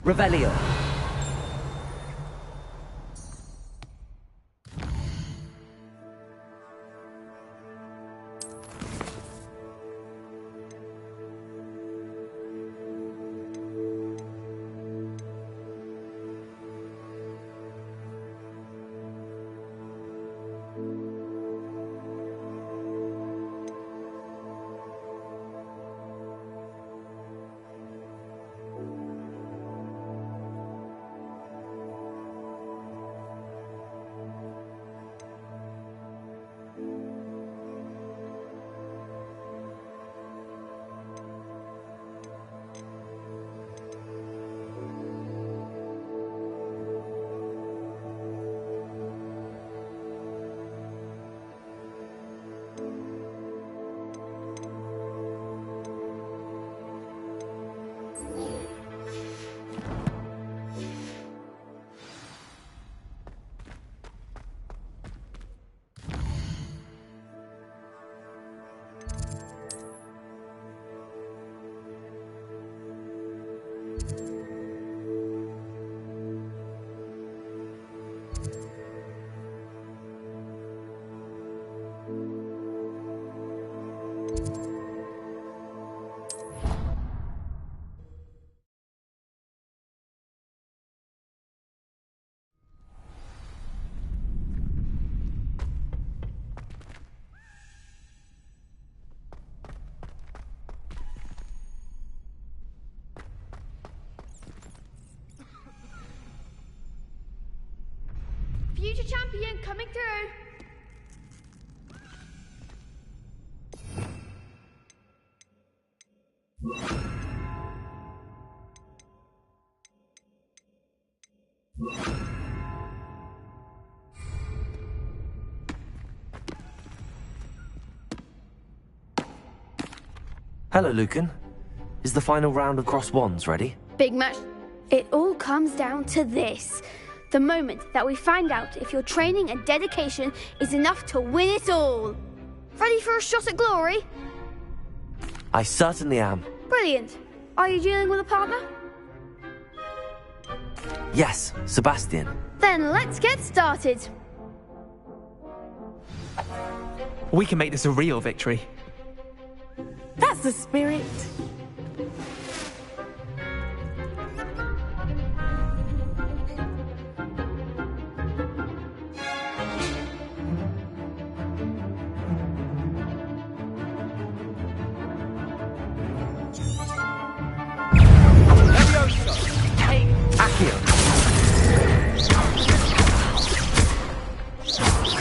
Revelio. Future champion coming through. Hello, Lucan. Is the final round of Cross Wands ready? Big match. It all comes down to this. The moment that we find out if your training and dedication is enough to win it all. Ready for a shot at glory? I certainly am. Brilliant. Are you dealing with a partner? Yes, Sebastian. Then let's get started. We can make this a real victory. That's the spirit.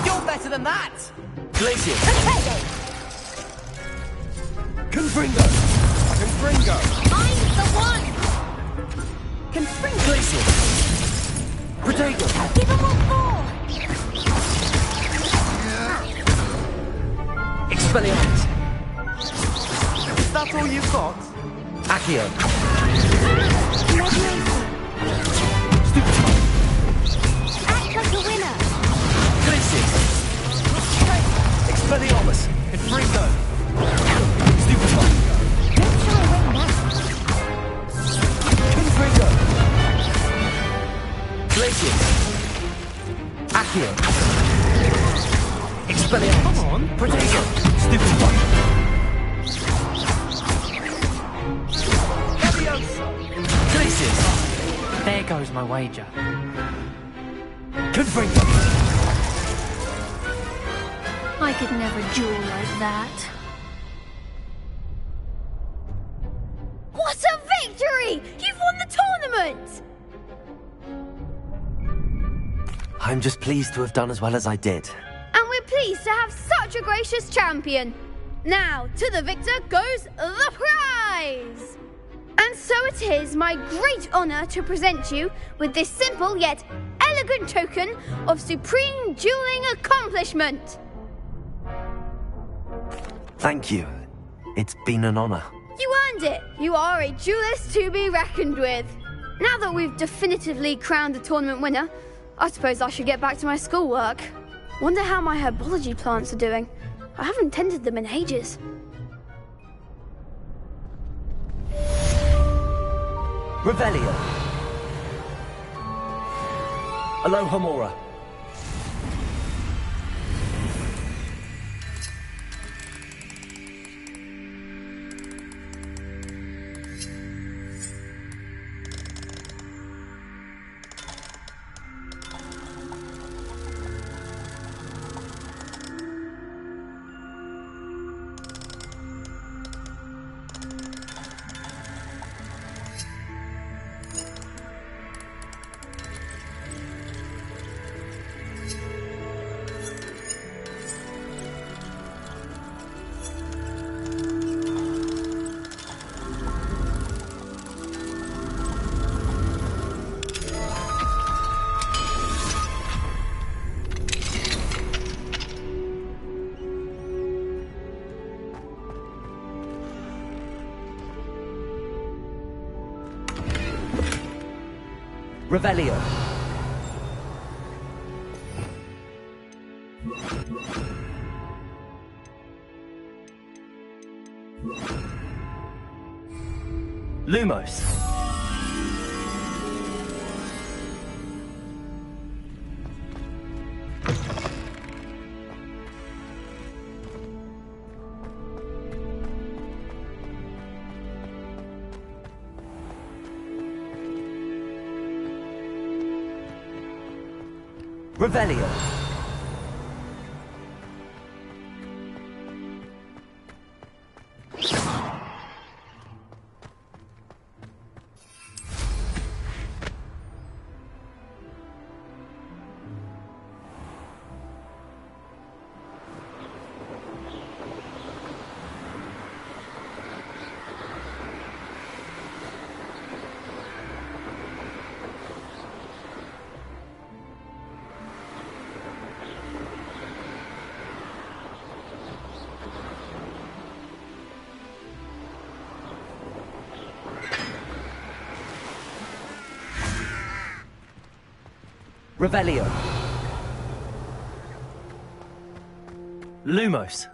You're better than that! Glacier. Confringo! Confringo! I'm the one! Confringo. Glacier. Protego. Give him what for! Expelliarmus. Is that all you've got? Accio. Act like a winner! Glacier. Expelliarmus. Confringo! Stupefy. Don't shy away now. Confringo. Glacier. Accio. Expelliarmus. Come on. Protego. Stupefy. Glacier. There goes my wager. Confringo. I could never duel like that. What a victory! You've won the tournament! I'm just pleased to have done as well as I did. And we're pleased to have such a gracious champion. Now, to the victor goes the prize! And so it is my great honour to present you with this simple yet elegant token of supreme dueling accomplishment. Thank you. It's been an honor. You earned it. You are a duelist to be reckoned with. Now that we've definitively crowned the tournament winner, I suppose I should get back to my schoolwork. Wonder how my herbology plants are doing. I haven't tended them in ages. Revelio. Aloha Mora. Revelio. Lumos. Revelio. Revelio. Lumos.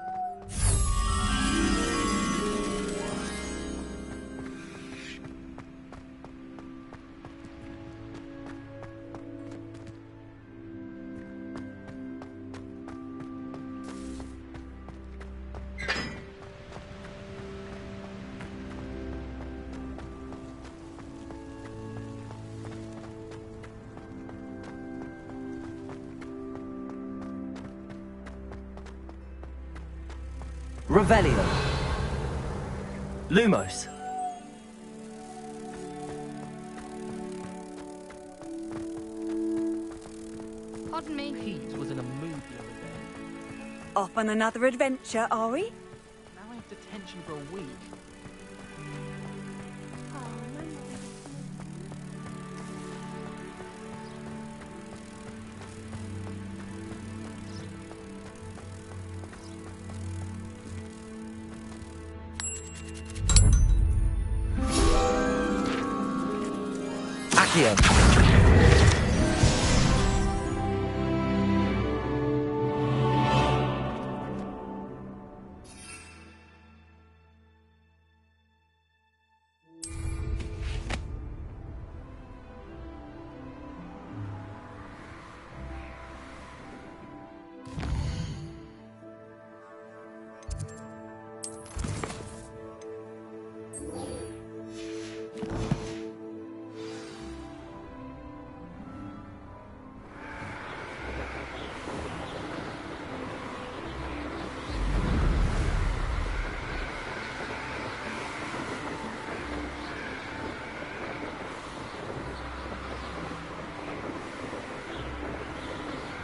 Revelio. Lumos. Pardon me. Pete was in a mood the other day. Off on another adventure, are we? Now I have detention for a week. Accio.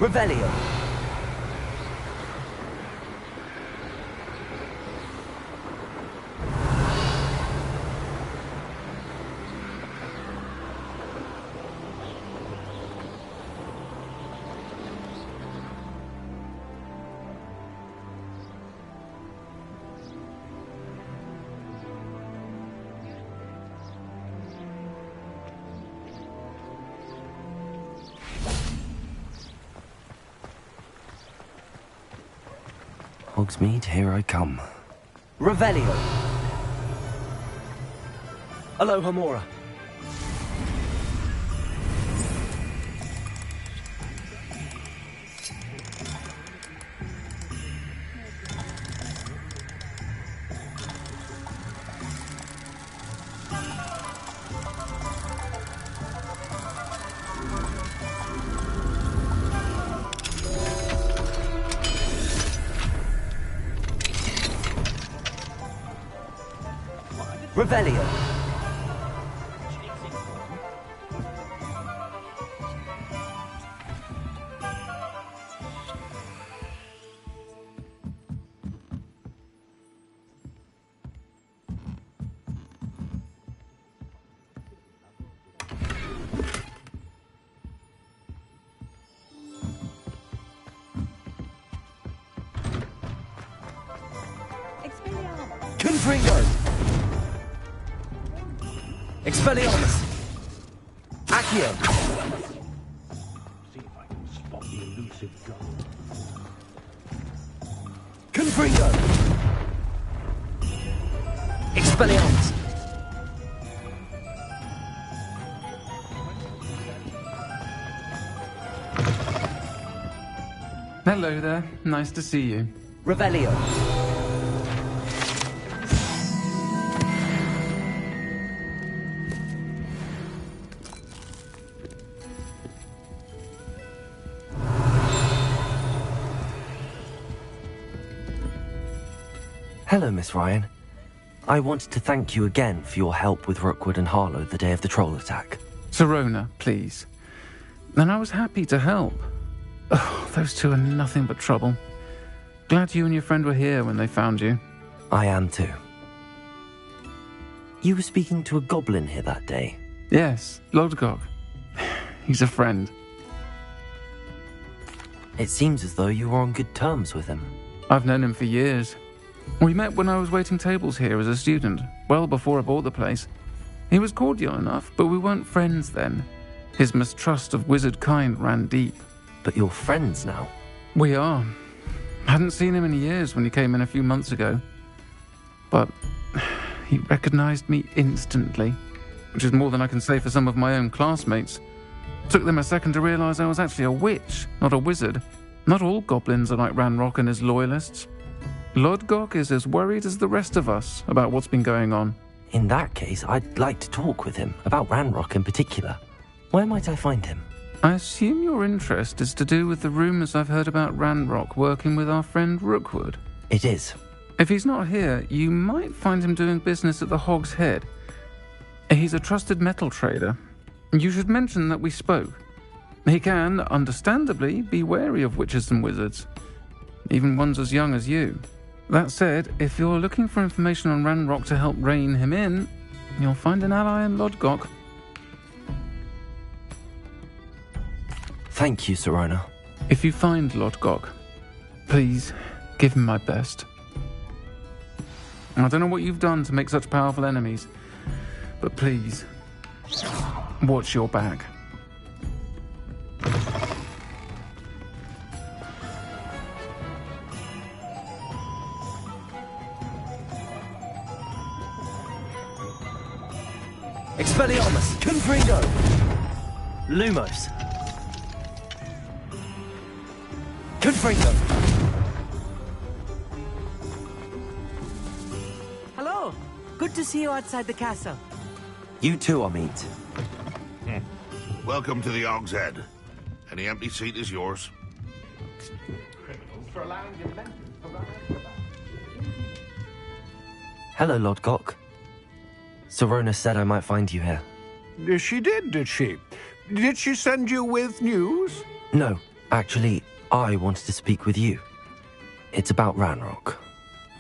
Revelio. Hogsmeade, here I come. Revelio. Aloha Mora. Revelio. Confringo. Expelliarmus. Accio. See if I can spot the elusive gun. Confringo. Expelliarmus. Hello there. Nice to see you. Revelio. Hello, Miss Ryan. I wanted to thank you again for your help with Rookwood and Harlow the day of the troll attack. Sirona, please. And I was happy to help. Oh, those two are nothing but trouble. Glad you and your friend were here when they found you. I am too. You were speaking to a goblin here that day. Yes, Lodgok. He's a friend. It seems as though you were on good terms with him. I've known him for years. We met when I was waiting tables here as a student, well before I bought the place. He was cordial enough, but we weren't friends then. His mistrust of wizard kind ran deep. But you're friends now. We are. Hadn't seen him in years when he came in a few months ago. But he recognized me instantly, which is more than I can say for some of my own classmates. Took them a second to realize I was actually a witch, not a wizard. Not all goblins are like Ranrock and his loyalists. Lodgok is as worried as the rest of us about what's been going on. In that case, I'd like to talk with him, about Ranrock in particular. Where might I find him? I assume your interest is to do with the rumors I've heard about Ranrock working with our friend Rookwood. It is. If he's not here, you might find him doing business at the Hog's Head. He's a trusted metal trader. You should mention that we spoke. He can, understandably, be wary of witches and wizards, even ones as young as you. That said, if you're looking for information on Ranrock to help rein him in, you'll find an ally in Lodgok. Thank you, Sirona. If you find Lodgok, please give him my best. I don't know what you've done to make such powerful enemies, but please, watch your back. Expelliarmus! Confringo! Lumos! Confringo! Hello. Good to see you outside the castle. You too, Amit. Welcome to the Hog's Head. Any empty seat is yours. Hello, Lodgok. Sirona said I might find you here. She did she? Did she send you with news? No, actually, I wanted to speak with you. It's about Ranrock.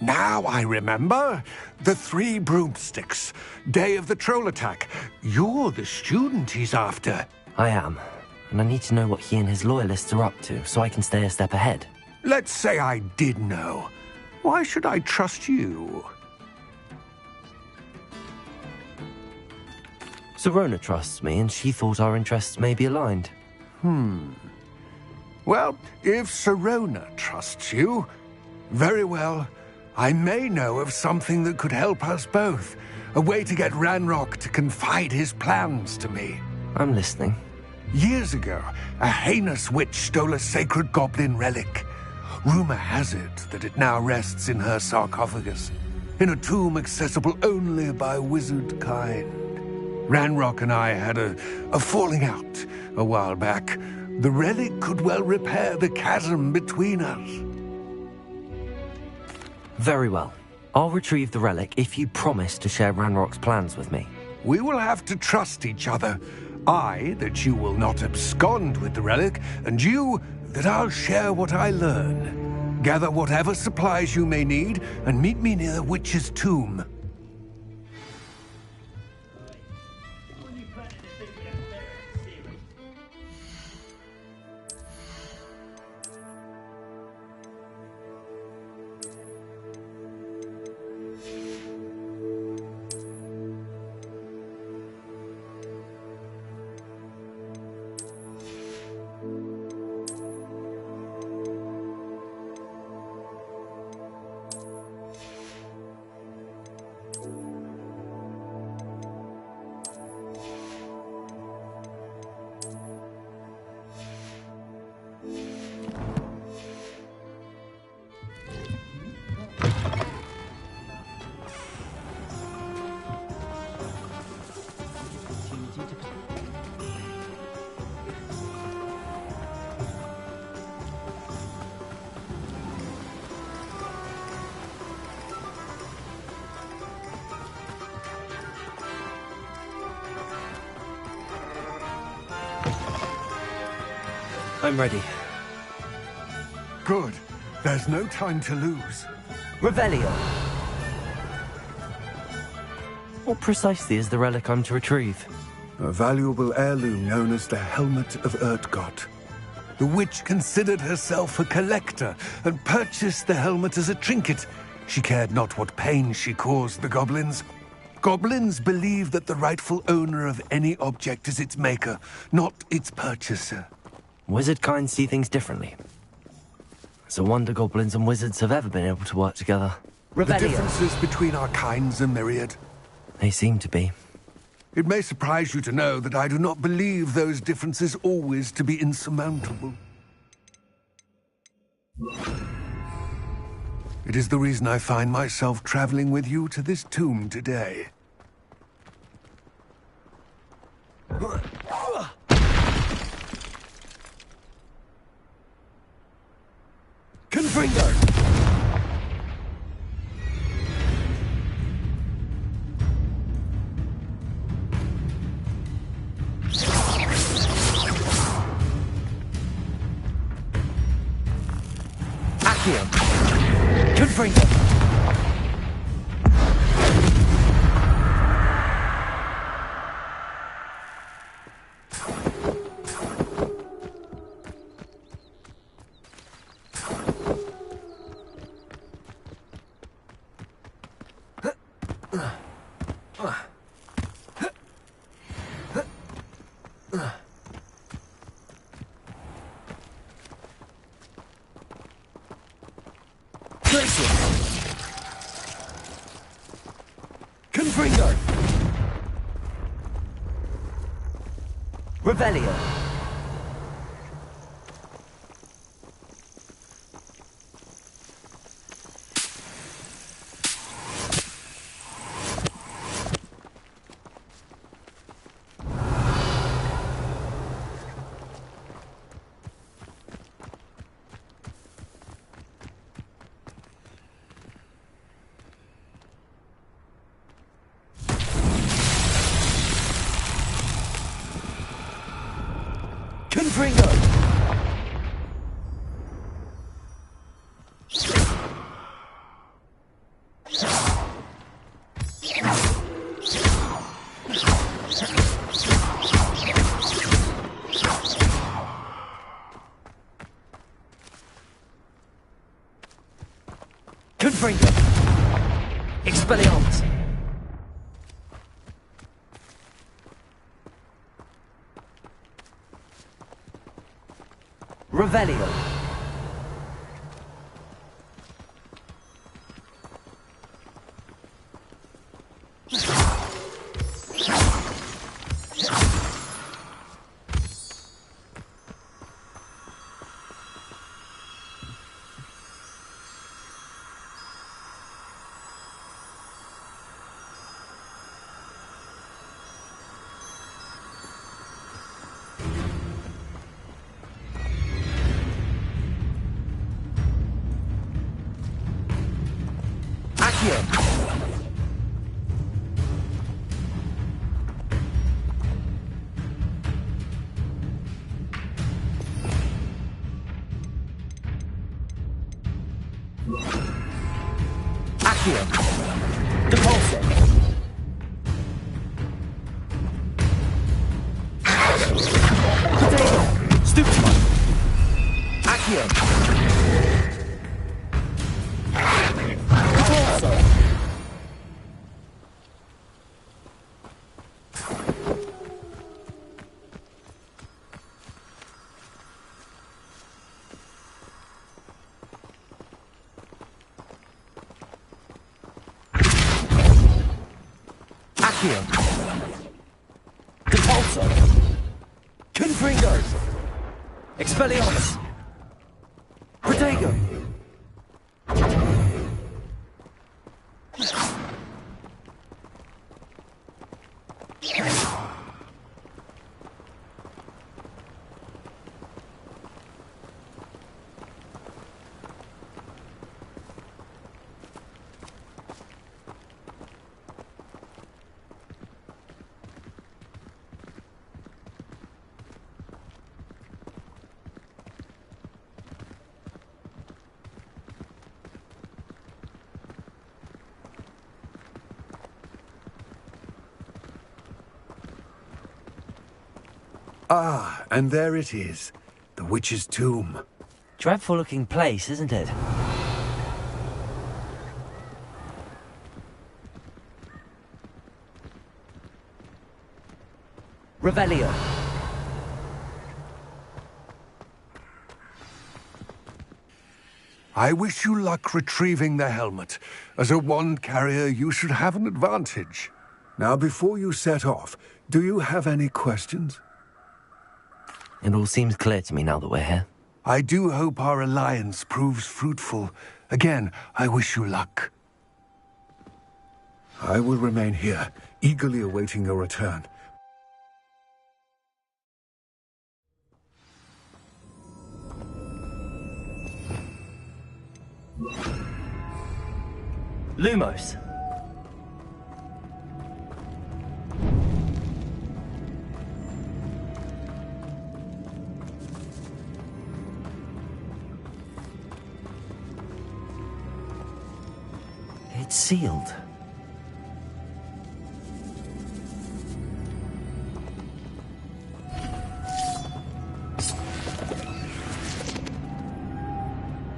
Now I remember. The 3 broomsticks. Day of the troll attack. You're the student he's after. I am, and I need to know what he and his loyalists are up to so I can stay a step ahead. Let's say I did know. Why should I trust you? Sirona trusts me, and she thought our interests may be aligned. Well, if Sirona trusts you, very well. I may know of something that could help us both. A way to get Ranrock to confide his plans to me. I'm listening. Years ago, a heinous witch stole a sacred goblin relic. Rumor has it that it now rests in her sarcophagus, in a tomb accessible only by wizard kind. Ranrock and I had a falling out a while back. The relic could well repair the chasm between us. Very well. I'll retrieve the relic if you promise to share Ranrock's plans with me. We will have to trust each other. I, that you will not abscond with the relic, and you, that I'll share what I learn. Gather whatever supplies you may need, and meet me near the witch's tomb. I'm ready. Good. There's no time to lose. Revelio! What precisely is the relic I'm to retrieve? A valuable heirloom known as the Helmet of Urtgott. The witch considered herself a collector and purchased the helmet as a trinket. She cared not what pain she caused the goblins. Goblins believe that the rightful owner of any object is its maker, not its purchaser. Wizard kind see things differently. It's a wonder goblins and wizards have ever been able to work together. The Revelio! differences between our kinds are myriad. They seem to be. It may surprise you to know that I do not believe those differences always to be insurmountable. It is the reason I find myself traveling with you to this tomb today. Confringo! Accio! Confringo! Confringo! Revelio! Confringo! Confringo! Expelliarmus! Revelio! Accio. Depulso. Potato. Stupefy. Accio. Depulso. Accio. Depulso. Confringos. Expelliarmus. Protego. Ah, and there it is. The witch's tomb. Dreadful looking place, isn't it? Revelio. I wish you luck retrieving the helmet. As a wand carrier, you should have an advantage. Now, before you set off, do you have any questions? It all seems clear to me now that we're here. I do hope our alliance proves fruitful. Again, I wish you luck. I will remain here, eagerly awaiting your return. Lumos. It's sealed.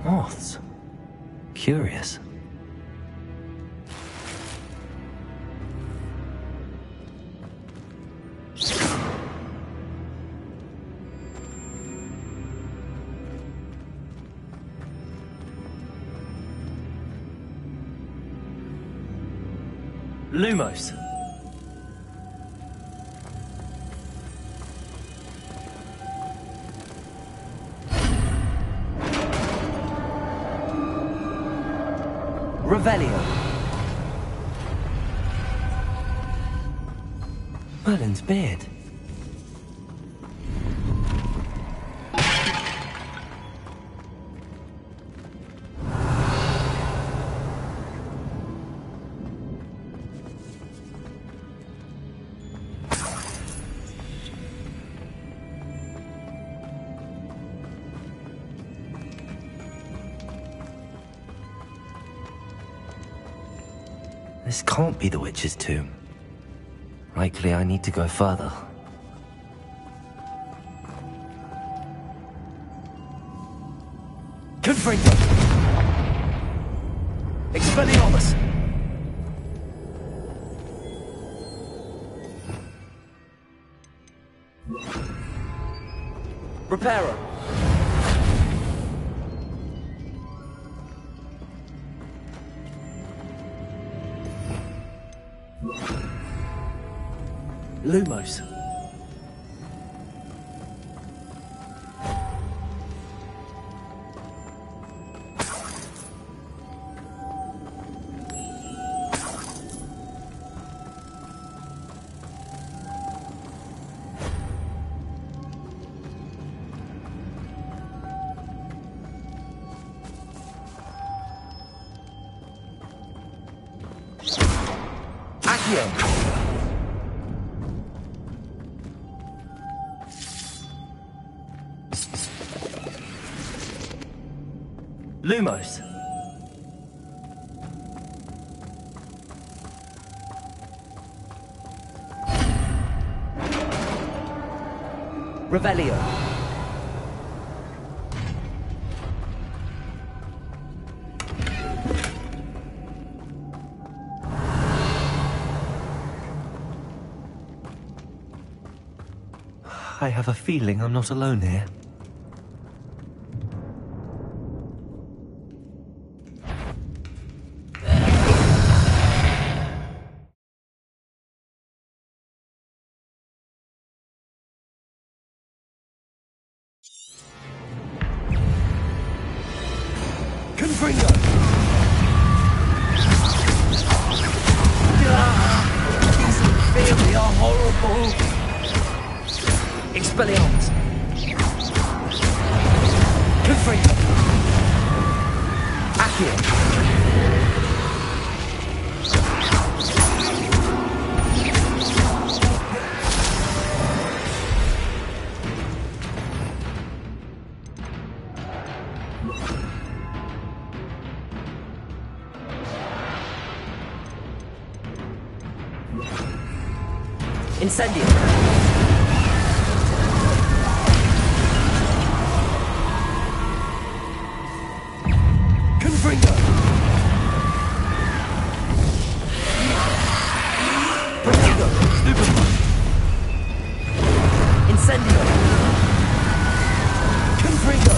Moths. Curious. Lumos. Revelio. Merlin's beard. This can't be the witch's tomb. Likely I need to go further. Confringo. Expelliarmus. Reparo. Lumos. Accio. Lumos. Revelio. I have a feeling I'm not alone here. Confringo! These really are horrible. Expelliarmus. Confringo. Accio. Incendio. Confringo! Tornado. Stupefy. Incendio. Confringo!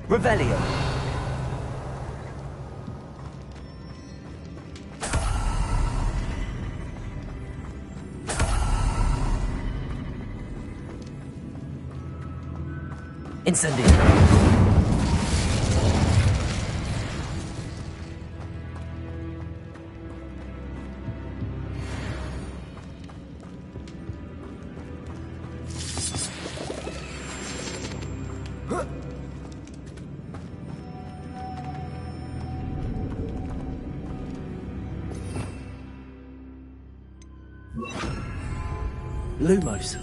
Revelio. Incendio. Lumos.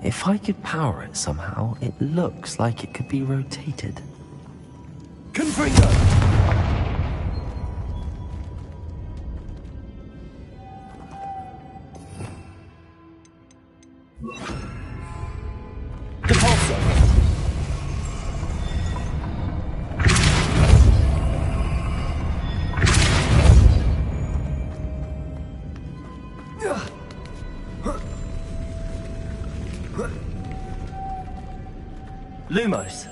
If I could power it somehow, it looks like it could be rotated. Confringo! Depulso. Lumos.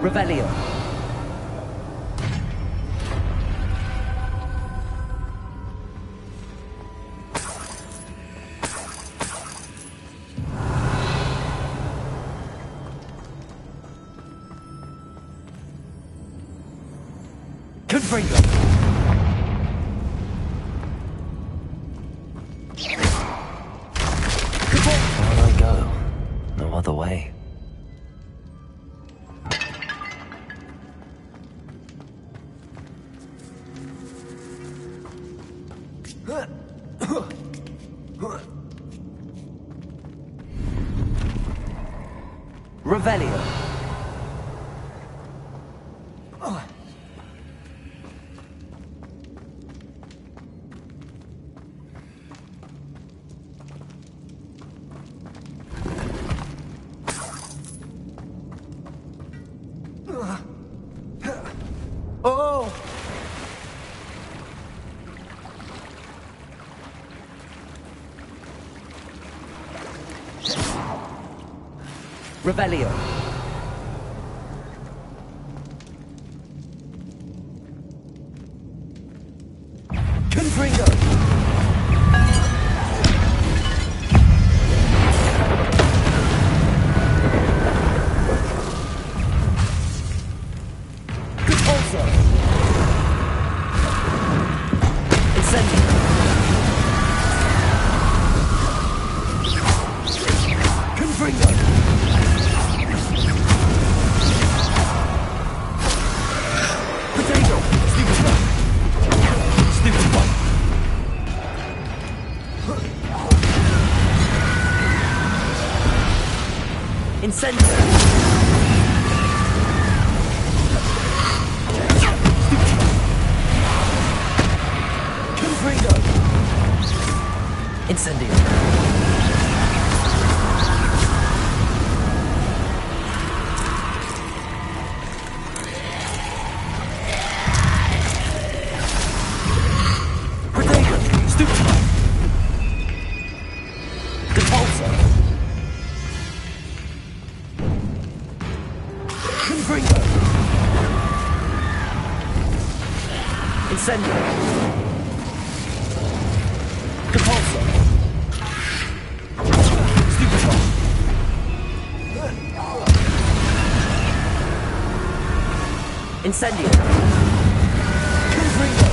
Revelio. Confringo. Down I go. No other way. Revelio. Oh! Revelio. Confringo! Incendio! Confringo! Incendio! Incendio! Depulso! Stupefy! Incendio! Confringo!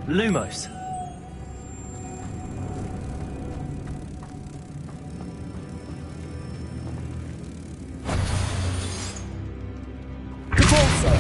Lumos. Depulso.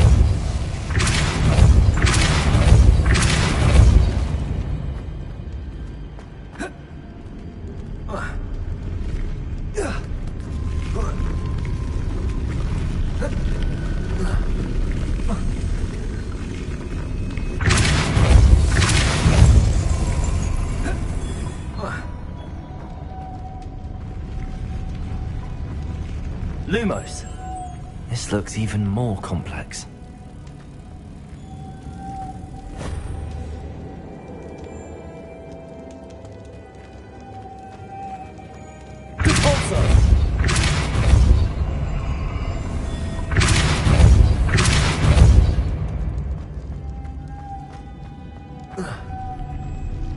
Lumos. This looks even more complex. Depulso.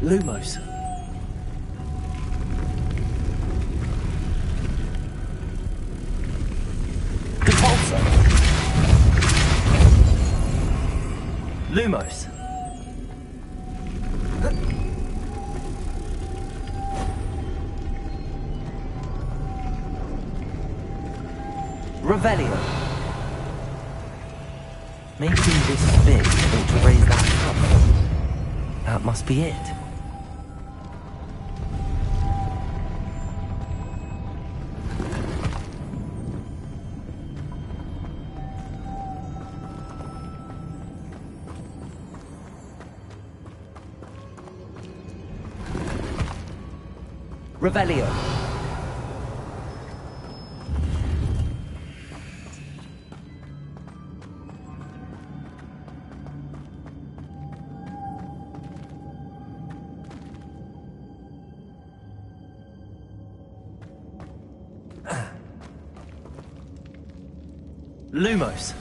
Lumos. Lumos. Revelio. Making this spin ought to raise that cup. That must be it. Revelio. Lumos.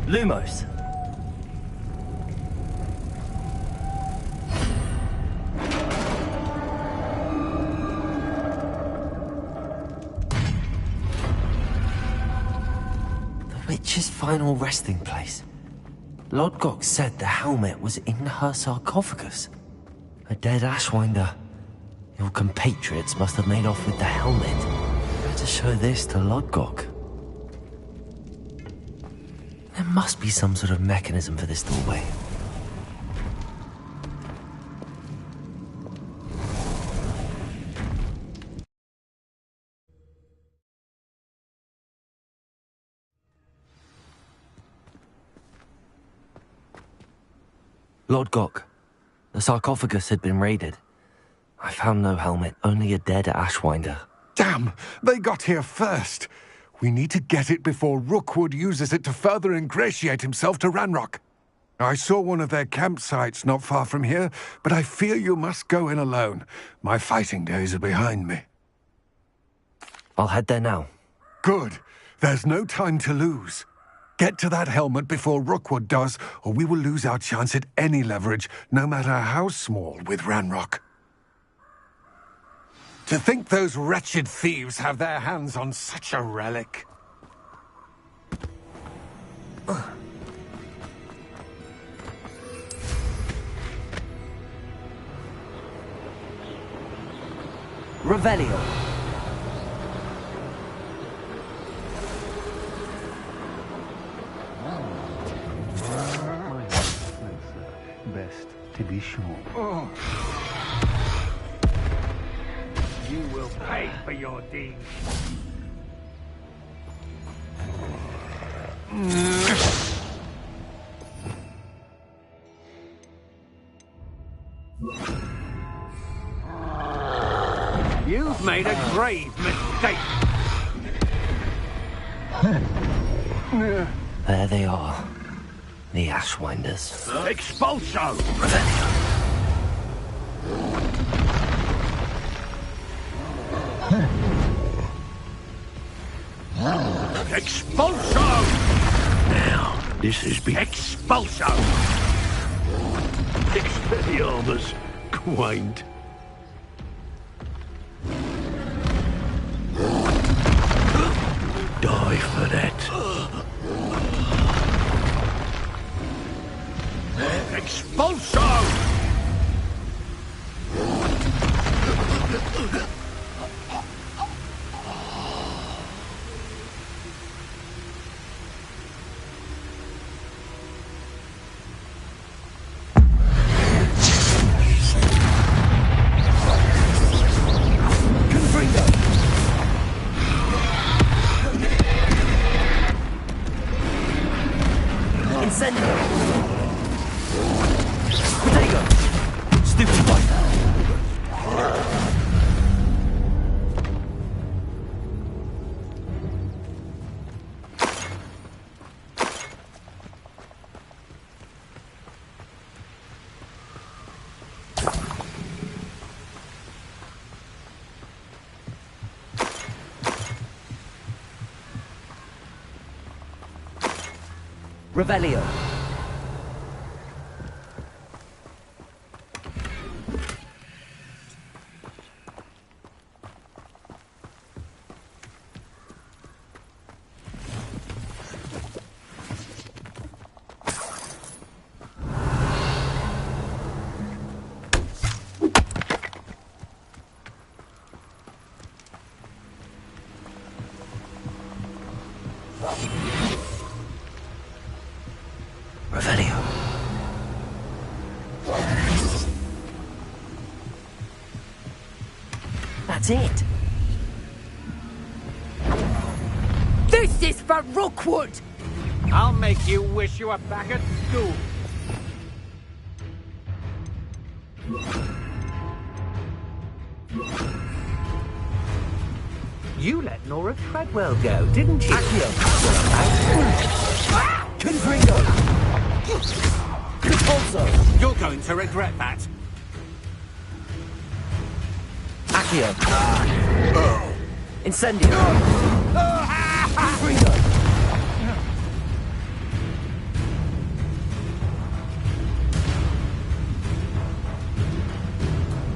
Lumos. The witch's final resting place. Lodgok said the helmet was in her sarcophagus. A dead Ashwinder. Your compatriots must have made off with the helmet. Better show this to Lodgok. There must be some sort of mechanism for this doorway. Lodgok, the sarcophagus had been raided. I found no helmet, only a dead Ashwinder. Damn! They got here first. We need to get it before Rookwood uses it to further ingratiate himself to Ranrock. I saw one of their campsites not far from here, but I fear you must go in alone. My fighting days are behind me. I'll head there now. Good. There's no time to lose. Get to that helmet before Rookwood does, or we will lose our chance at any leverage, no matter how small, with Ranrock. To think those wretched thieves have their hands on such a relic. Revelio. Best to be sure. You will pay for your deeds. You've made a grave mistake. There they are. The Ashwinders. Expulso! Revelio. Expulso! Now, this is Expulso! Expelliarmus, quaint. Die for that. Expulso! Revelio. Revelio. That's it. This is for Rookwood! I'll make you wish you were back at school. You let Nora Treadwell go, didn't you? Confringo! Repulso! You're going to regret that. Accio. Incendio. Confringo!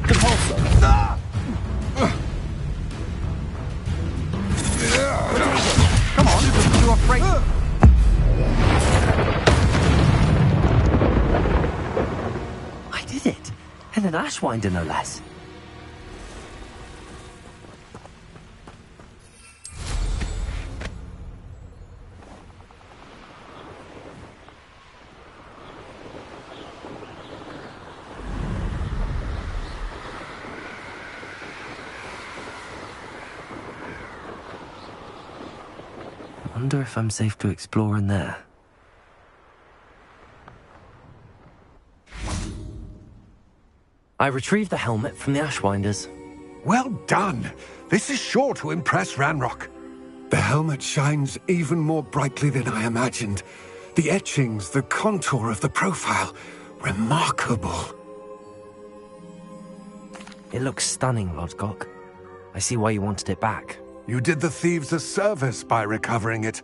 Repulso! Come on, you're afraid. I did it. And an Ashwinder, no less. Wonder if I'm safe to explore in there. I retrieved the helmet from the Ashwinders. Well done. This is sure to impress Ranrock. The helmet shines even more brightly than I imagined. The etchings, the contour of the profile, remarkable. It looks stunning, Lodgok. I see why you wanted it back. You did the thieves a service by recovering it.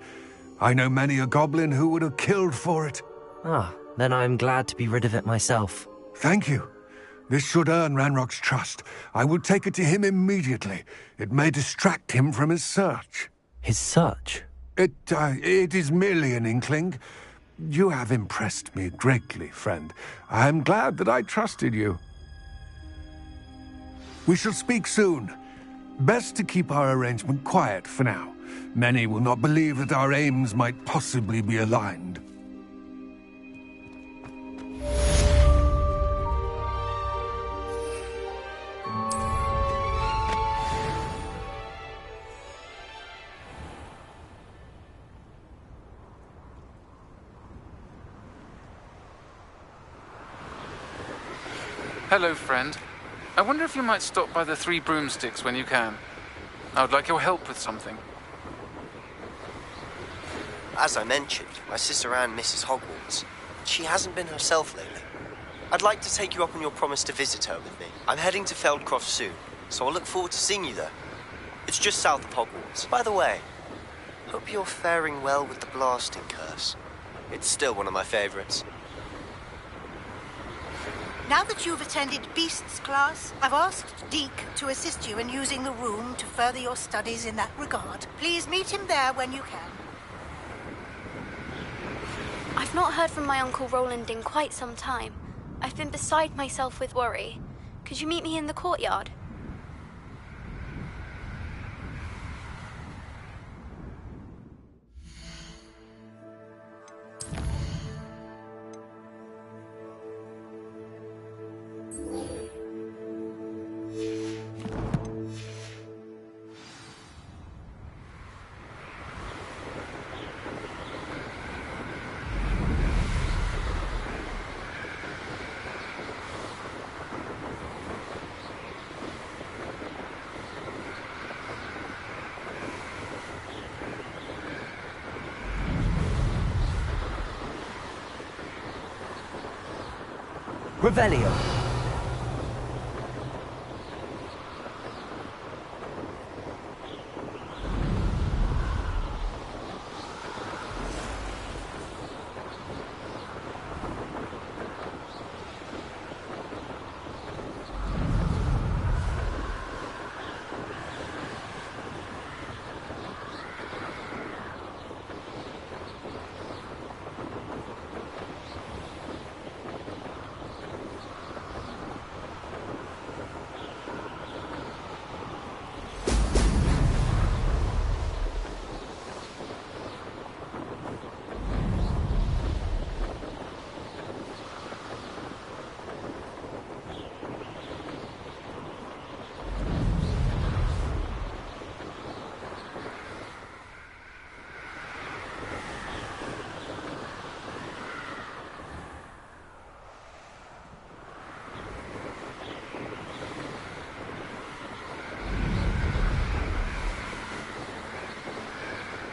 I know many a goblin who would have killed for it. Ah, then I'm glad to be rid of it myself. Thank you. This should earn Ranrock's trust. I will take it to him immediately. It may distract him from his search. His search? It is merely an inkling. You have impressed me greatly, friend. I am glad that I trusted you. We shall speak soon. Best to keep our arrangement quiet for now. Many will not believe that our aims might possibly be aligned. Hello, friend. I wonder if you might stop by the Three Broomsticks when you can. I would like your help with something. As I mentioned, my sister Anne misses Hogwarts. She hasn't been herself lately. I'd like to take you up on your promise to visit her with me. I'm heading to Feldcroft soon, so I'll look forward to seeing you there. It's just south of Hogwarts. By the way, hope you're faring well with the blasting curse. It's still one of my favorites. Now that you've attended Beasts class, I've asked Deke to assist you in using the room to further your studies in that regard. Please meet him there when you can. I've not heard from my Uncle Roland in quite some time. I've been beside myself with worry. Could you meet me in the courtyard? Revelio.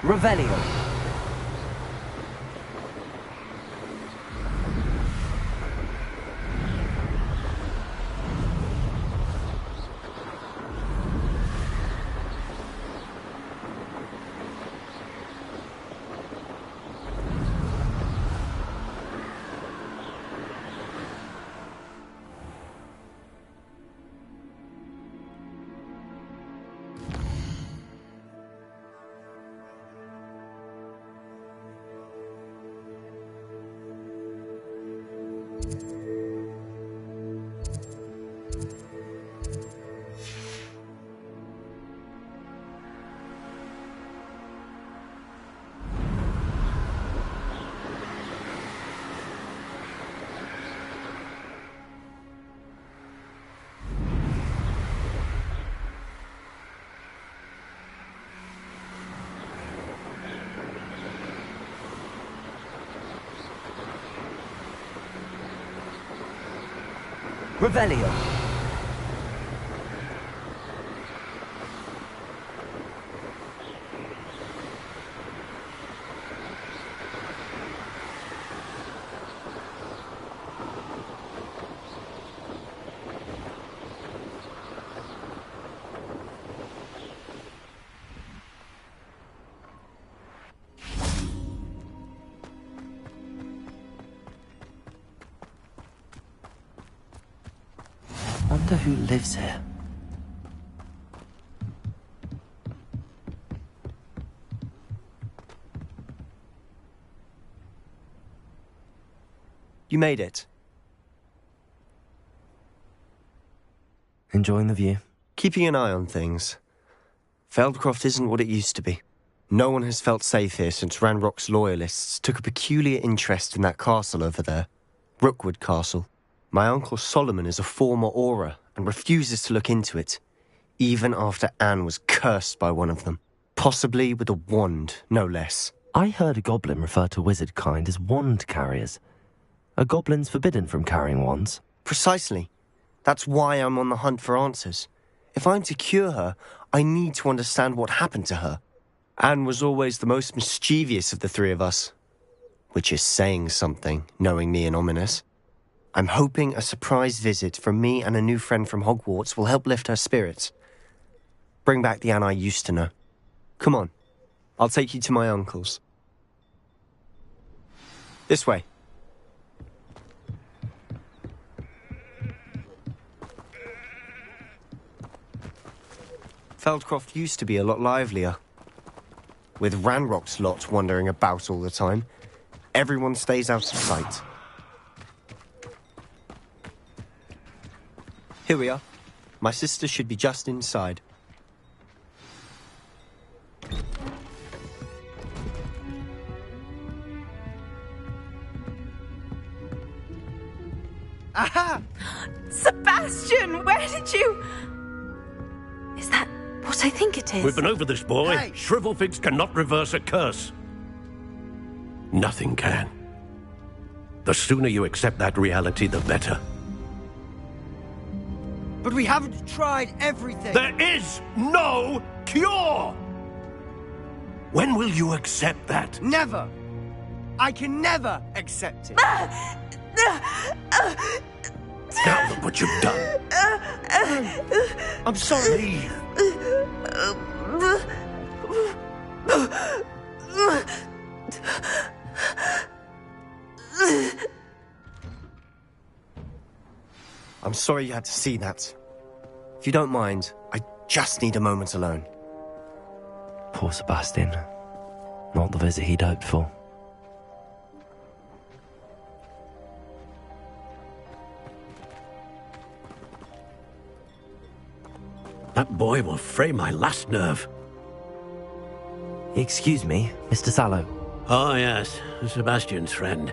Revelio. Revelio. Wonder who lives here. You made it. Enjoying the view? Keeping an eye on things. Feldcroft isn't what it used to be. No one has felt safe here since Ranrock's loyalists took a peculiar interest in that castle over there. Rookwood Castle. My uncle Solomon is a former Auror and refuses to look into it, even after Anne was cursed by one of them. Possibly with a wand, no less. I heard a goblin refer to wizard kind as wand carriers. Are goblins forbidden from carrying wands? Precisely. That's why I'm on the hunt for answers. If I'm to cure her, I need to understand what happened to her. Anne was always the most mischievous of the three of us. Which is saying something, knowing me and Ominous. I'm hoping a surprise visit from me and a new friend from Hogwarts will help lift her spirits. Bring back the Anne I used to know. Come on, I'll take you to my uncle's. This way. Feldcroft used to be a lot livelier. With Ranrock's lot wandering about all the time, everyone stays out of sight. Here we are. My sister should be just inside. Aha! Sebastian, where did you... Is that what I think it is? We've been over this, boy. Hey. Shrivelfigs cannot reverse a curse. Nothing can. The sooner you accept that reality, the better. But we haven't tried everything. There is no cure! When will you accept that? Never. I can never accept it. Now look what you've done. I'm sorry. I'm sorry you had to see that. If you don't mind, I just need a moment alone. Poor Sebastian. Not the visit he'd hoped for. That boy will fray my last nerve. Excuse me, Mr. Sallow. Oh, yes, Sebastian's friend.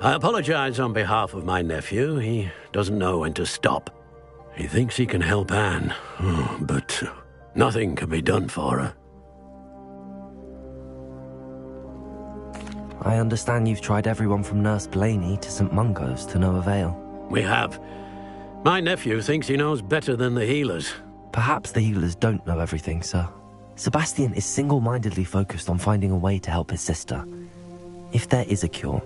I apologize on behalf of my nephew. He doesn't know when to stop. He thinks he can help Anne, but nothing can be done for her. I understand you've tried everyone from Nurse Blaney to St. Mungo's to no avail. We have. My nephew thinks he knows better than the healers. Perhaps the healers don't know everything, sir. Sebastian is single-mindedly focused on finding a way to help his sister. If there is a cure,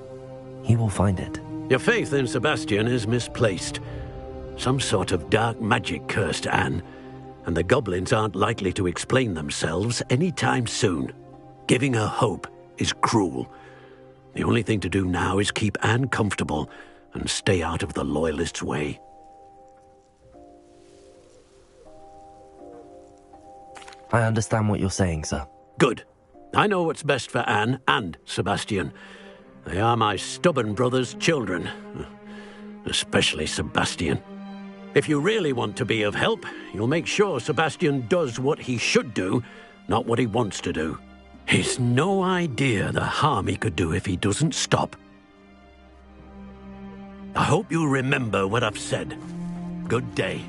he will find it. Your faith in Sebastian is misplaced. Some sort of dark magic cursed Anne, and the goblins aren't likely to explain themselves anytime soon. Giving her hope is cruel. The only thing to do now is keep Anne comfortable and stay out of the Loyalists' way. I understand what you're saying, sir. Good. I know what's best for Anne and Sebastian. They are my stubborn brother's children. Especially Sebastian. If you really want to be of help, you'll make sure Sebastian does what he should do, not what he wants to do. He's no idea the harm he could do if he doesn't stop. I hope you remember what I've said. Good day.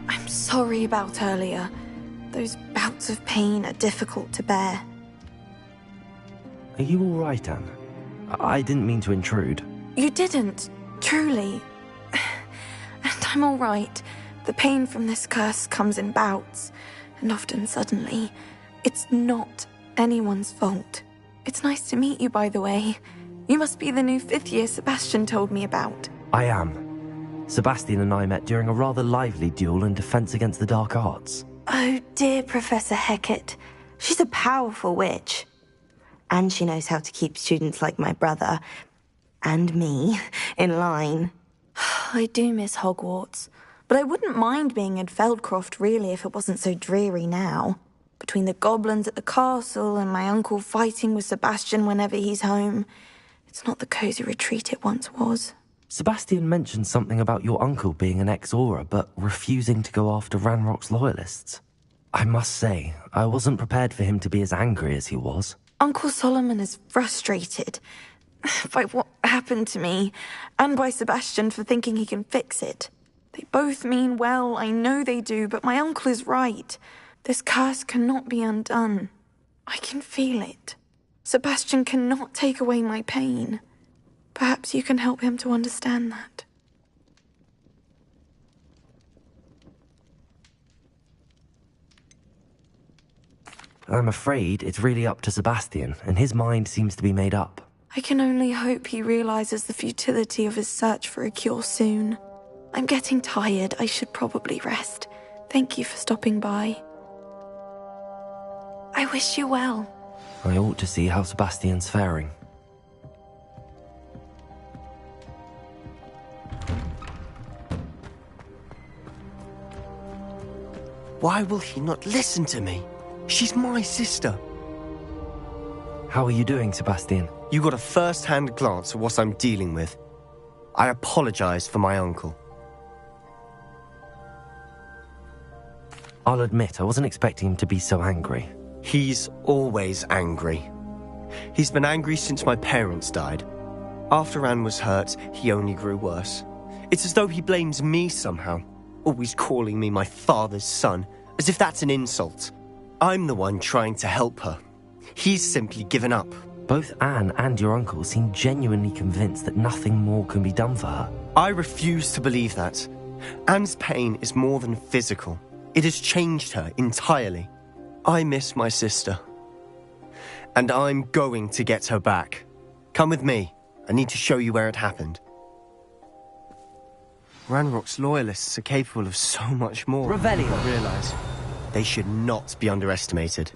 I'm sorry about earlier. Those bouts of pain are difficult to bear. Are you all right, Anne? I didn't mean to intrude. You didn't. Truly. And I'm all right. The pain from this curse comes in bouts, and often suddenly. It's not anyone's fault. It's nice to meet you, by the way. You must be the new 5th year Sebastian told me about. I am. Sebastian and I met during a rather lively duel in Defense Against the Dark Arts. Oh dear, Professor Hecat. She's a powerful witch. And she knows how to keep students like my brother, and me, in line. I do miss Hogwarts, but I wouldn't mind being in Feldcroft, really, if it wasn't so dreary now. Between the goblins at the castle and my uncle fighting with Sebastian whenever he's home, it's not the cosy retreat it once was. Sebastian mentioned something about your uncle being an ex-Auror, but refusing to go after Ranrock's loyalists. I must say, I wasn't prepared for him to be as angry as he was. Uncle Solomon is frustrated by what happened to me, and by Sebastian for thinking he can fix it. They both mean well, I know they do, but my uncle is right. This curse cannot be undone. I can feel it. Sebastian cannot take away my pain. Perhaps you can help him to understand that. I'm afraid it's really up to Sebastian, and his mind seems to be made up. I can only hope he realizes the futility of his search for a cure soon. I'm getting tired. I should probably rest. Thank you for stopping by. I wish you well. I ought to see how Sebastian's faring. Why will he not listen to me? She's my sister. How are you doing, Sebastian? You got a first-hand glance at what I'm dealing with. I apologize for my uncle. I'll admit, I wasn't expecting him to be so angry. He's always angry. He's been angry since my parents died. After Anne was hurt, he only grew worse. It's as though he blames me somehow, always calling me my father's son, as if that's an insult. I'm the one trying to help her. He's simply given up. Both Anne and your uncle seem genuinely convinced that nothing more can be done for her. I refuse to believe that. Anne's pain is more than physical. It has changed her entirely. I miss my sister. And I'm going to get her back. Come with me. I need to show you where it happened. Ranrock's loyalists are capable of so much more. Revelio. I realize. They should not be underestimated.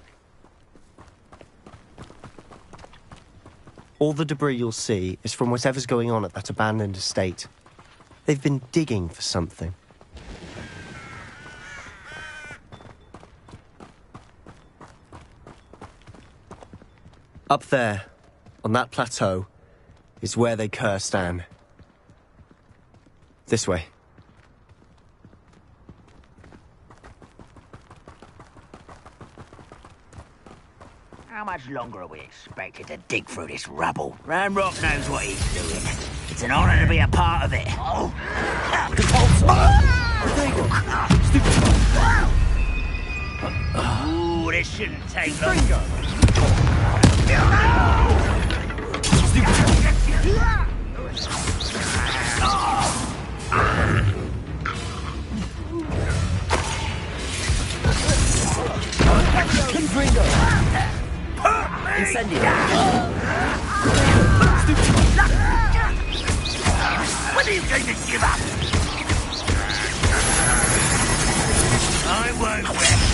All the debris you'll see is from whatever's going on at that abandoned estate. They've been digging for something. Up there, on that plateau, is where they cursed Anne. This way. How much longer are we expected to dig through this rubble? Ranrock knows what he's doing. It's an honor to be a part of it. Oh. Ooh, this shouldn't take long. Incendio. When are you going to give up? I won't rest.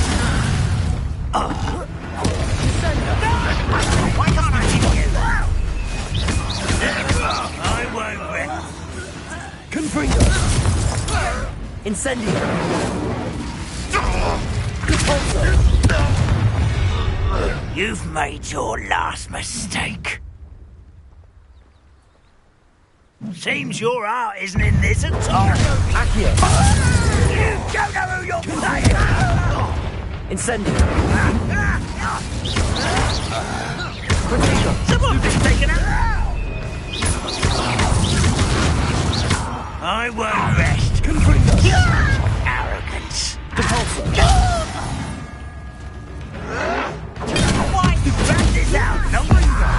Why can't I hit you? I won't rest. Confringo. Incendio. You've made your last mistake. Seems your heart isn't in this at all. Accio. You don't know who you're playing. Incendio. Someone's been taken out. I won't rest. Arrogance. Why you rat this out? No wonder.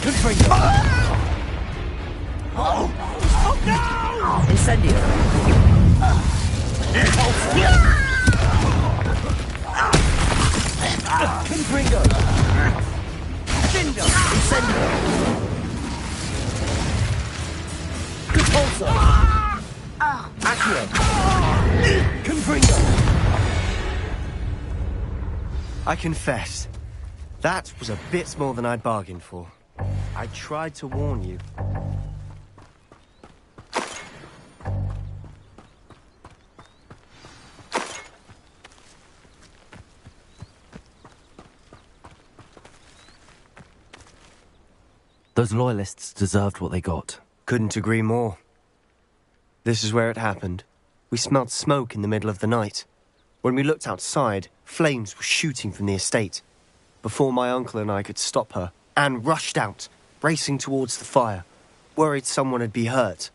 Confringo! Oh no! Incendio! Confringo! Findo! Incendio! Repulso! Accio! Confringo! I confess, that was a bit more than I'd bargained for. I tried to warn you. Those loyalists deserved what they got. Couldn't agree more. This is where it happened. We smelled smoke in the middle of the night. When we looked outside, flames were shooting from the estate. Before my uncle and I could stop her, Anne rushed out, racing towards the fire, worried someone had been hurt.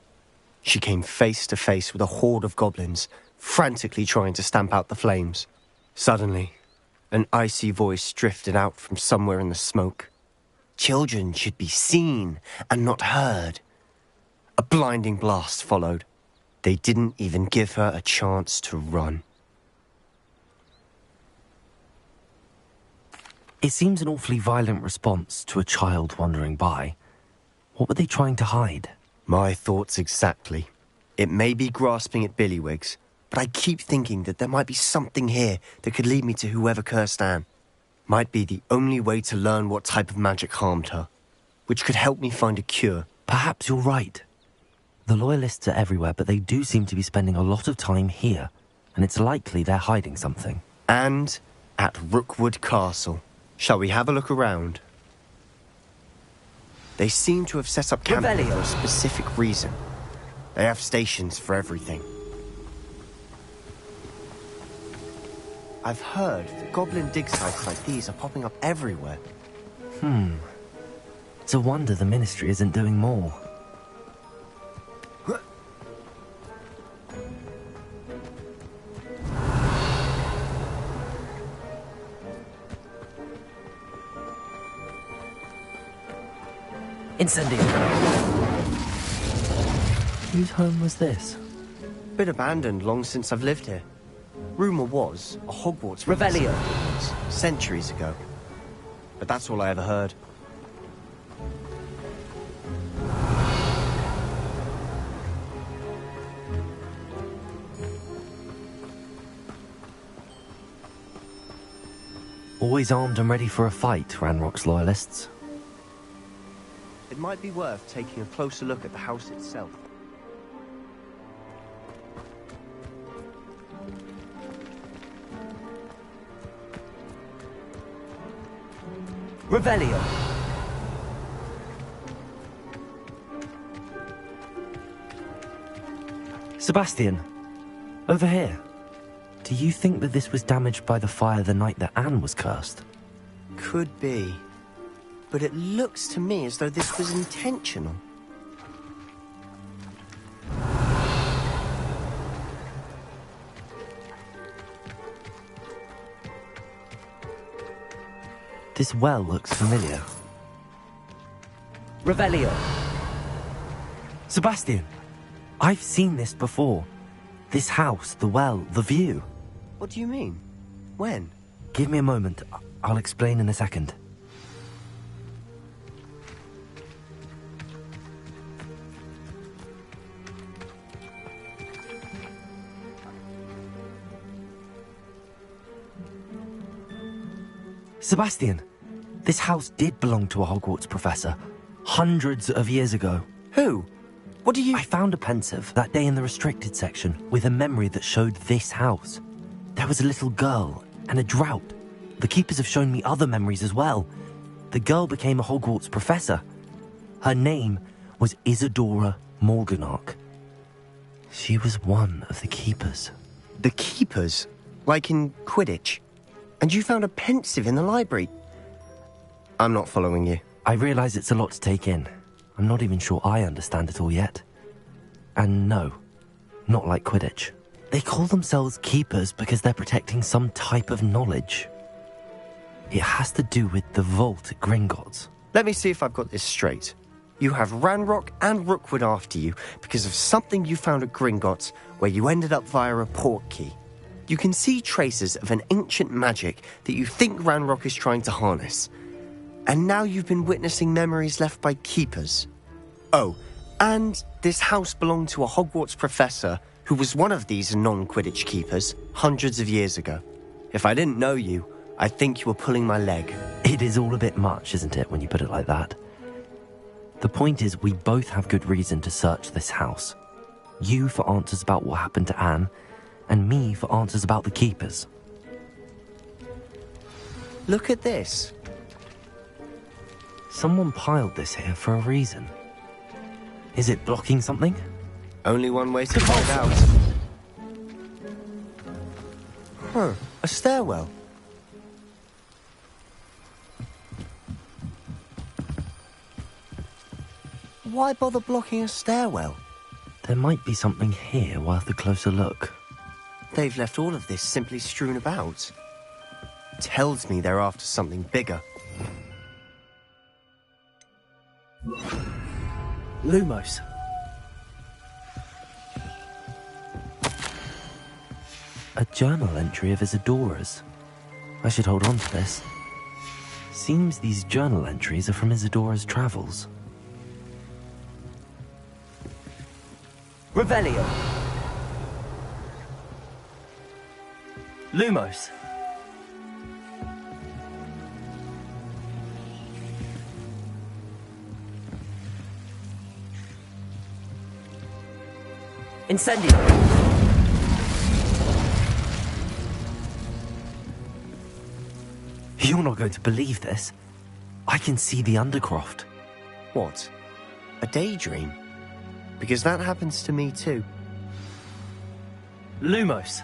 She came face to face with a horde of goblins, frantically trying to stamp out the flames. Suddenly, an icy voice drifted out from somewhere in the smoke. Children should be seen and not heard. A blinding blast followed. They didn't even give her a chance to run. It seems an awfully violent response to a child wandering by. What were they trying to hide? My thoughts exactly. It may be grasping at billywhigs, but I keep thinking that there might be something here that could lead me to whoever cursed Anne. Might be the only way to learn what type of magic harmed her, which could help me find a cure. Perhaps you're right. The loyalists are everywhere, but they do seem to be spending a lot of time here, and it's likely they're hiding something. And at Rookwood Castle. Shall we have a look around? They seem to have set up camp for a specific reason. They have stations for everything. I've heard that goblin dig sites like these are popping up everywhere. It's a wonder the Ministry isn't doing more. Incendio! Whose home was this? Been abandoned long since I've lived here. Rumour was a Hogwarts Revelio. Centuries ago. But that's all I ever heard. Always armed and ready for a fight, Ranrock's loyalists. It might be worth taking a closer look at the house itself. Revelio. Sebastian, over here. Do you think that this was damaged by the fire the night that Anne was cursed? Could be. But it looks to me as though this was intentional. This well looks familiar. Revelio. Sebastian, I've seen this before. This house, the well, the view. What do you mean? When? Give me a moment. I'll explain in a second. Sebastian, this house did belong to a Hogwarts professor, hundreds of years ago. Who? What do you... I found a pensive that day in the restricted section with a memory that showed this house. There was a little girl and a drought. The keepers have shown me other memories as well. The girl became a Hogwarts professor. Her name was Isadora Morganach. She was one of the keepers. The keepers? Like in Quidditch? And you found a pensive in the library? I'm not following you. I realise it's a lot to take in. I'm not even sure I understand it all yet. And no, not like Quidditch. They call themselves keepers because they're protecting some type of knowledge. It has to do with the vault at Gringotts. Let me see if I've got this straight. You have Ranrock and Rookwood after you because of something you found at Gringotts where you ended up via a port key. You can see traces of an ancient magic that you think Ranrock is trying to harness. And now you've been witnessing memories left by keepers. Oh, and this house belonged to a Hogwarts professor who was one of these non-Quidditch keepers hundreds of years ago. If I didn't know you, I'd think you were pulling my leg. It is all a bit much, isn't it, when you put it like that? The point is, we both have good reason to search this house. You for answers about what happened to Anne, and me for answers about the keepers. Look at this. Someone piled this here for a reason. Is it blocking something? Only one way to find out. Huh, a stairwell. Why bother blocking a stairwell? There might be something here worth a closer look. They've left all of this simply strewn about. Tells me they're after something bigger. Lumos. A journal entry of Isadora's. I should hold on to this. Seems these journal entries are from Isadora's travels. Revelio. Lumos. Incendio. You're not going to believe this. I can see the Undercroft. What? A daydream? Because that happens to me too. Lumos.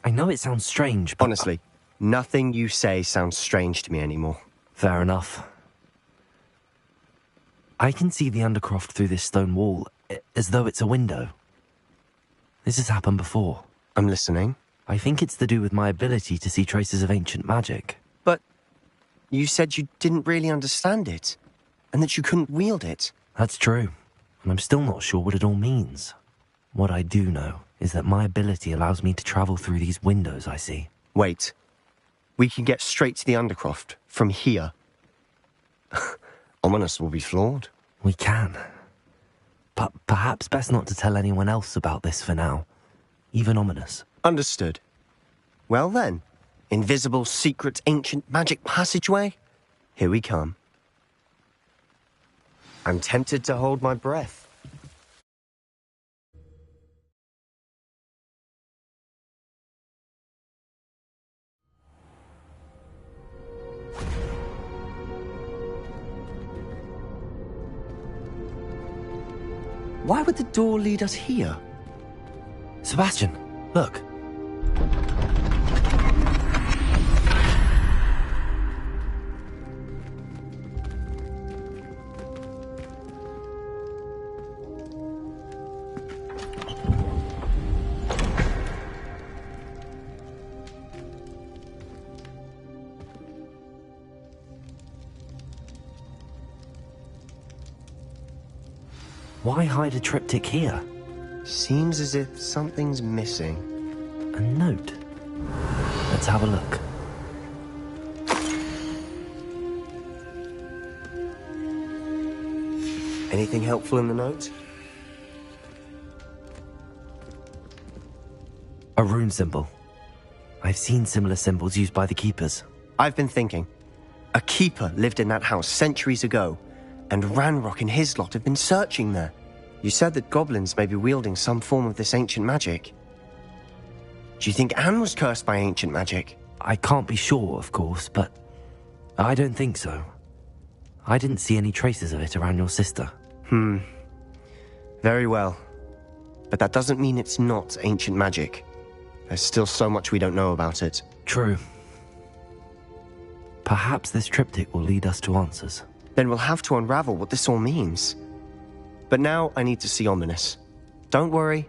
I know it sounds strange, but... Honestly, nothing you say sounds strange to me anymore. Fair enough. I can see the Undercroft through this stone wall, as though it's a window. This has happened before. I'm listening. I think it's to do with my ability to see traces of ancient magic. But you said you didn't really understand it, and that you couldn't wield it. That's true, and I'm still not sure what it all means. What I do know is that my ability allows me to travel through these windows I see. Wait. We can get straight to the Undercroft from here. Ominous will be flawed. We can. But perhaps best not to tell anyone else about this for now. Even Ominous. Understood. Well then, invisible, secret, ancient magic passageway? Here we come. I'm tempted to hold my breath. Why would the door lead us here? Sebastian, look. Why hide a triptych here? Seems as if something's missing. A note. Let's have a look. Anything helpful in the note? A rune symbol. I've seen similar symbols used by the keepers. I've been thinking. A keeper lived in that house centuries ago, and Ranrock and his lot have been searching there. You said that goblins may be wielding some form of this ancient magic. Do you think Anne was cursed by ancient magic? I can't be sure, of course, but I don't think so. I didn't see any traces of it around your sister. Very well. But that doesn't mean it's not ancient magic. There's still so much we don't know about it. True. Perhaps this triptych will lead us to answers. Then we'll have to unravel what this all means. But now I need to see Ominous. Don't worry,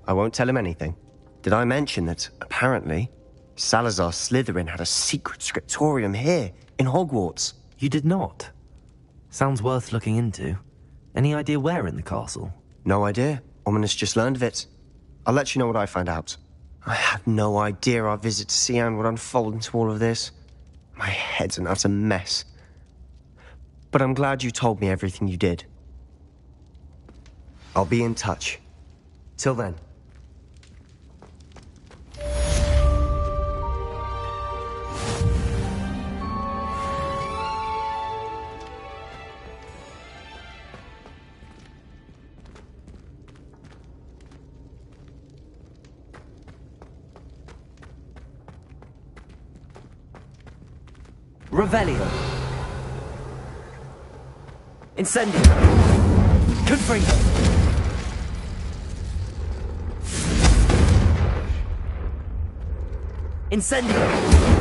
I won't tell him anything. Did I mention that, apparently, Salazar Slytherin had a secret scriptorium here, in Hogwarts? You did not? Sounds worth looking into. Any idea where in the castle? No idea. Ominous just learned of it. I'll let you know what I find out. I had no idea our visit to Cian would unfold into all of this. My head's an utter mess. But I'm glad you told me everything you did. I'll be in touch. Till then. Revelio. Incendio. Confringo. Incendio.